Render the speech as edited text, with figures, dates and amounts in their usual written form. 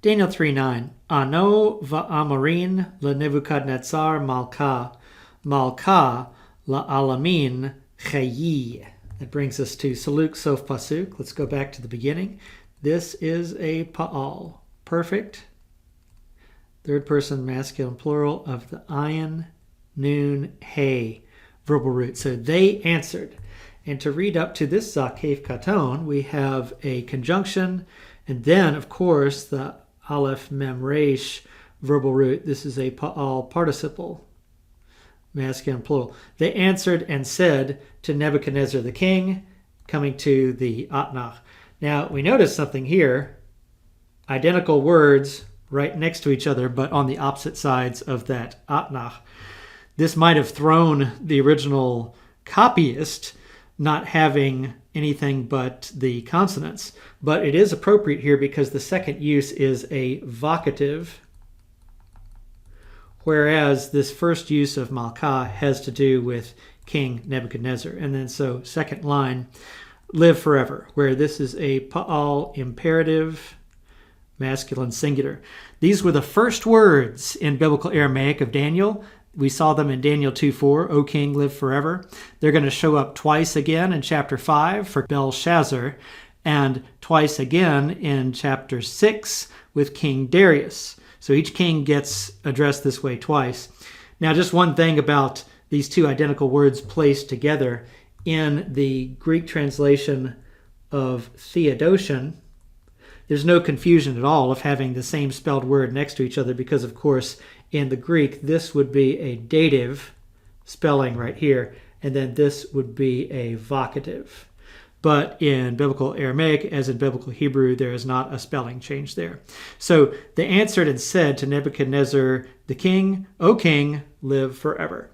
Daniel 3:9. Ano va'amarin leNebuchadnezzar malka, malka la'alamin chayi. That brings us to Saluk Sof Pasuk. Let's go back to the beginning. This is a pa'al, perfect, third person masculine plural of the ayin, noon, hey, verbal root. So they answered. And to read up to this Zakef Katon, we have a conjunction, and then, of course, the Aleph Mem Resh verbal root. This is a pa'al participle, masculine plural. They answered and said to Nebuchadnezzar the king, coming to the Atnach. Now, we notice something here. Identical words right next to each other, but on the opposite sides of that Atnach. This might have thrown the original copyist, not having anything but the consonants. But it is appropriate here because the second use is a vocative, whereas this first use of Malkah has to do with King Nebuchadnezzar. And then so second line, live forever, where this is a pa'al imperative, masculine singular. These were the first words in biblical Aramaic of Daniel. We saw them in Daniel 2:4, O king, live forever. They're going to show up twice again in chapter 5 for Belshazzar, and twice again in chapter 6 with King Darius. So each king gets addressed this way twice. Now, just one thing about these two identical words placed together in the Greek translation of Theodotion, there's no confusion at all of having the same spelled word next to each other because, of course, in the Greek, this would be a dative spelling right here, and then this would be a vocative. But in biblical Aramaic, as in biblical Hebrew, there is not a spelling change there. So they answered and said to Nebuchadnezzar the king, O king, live forever.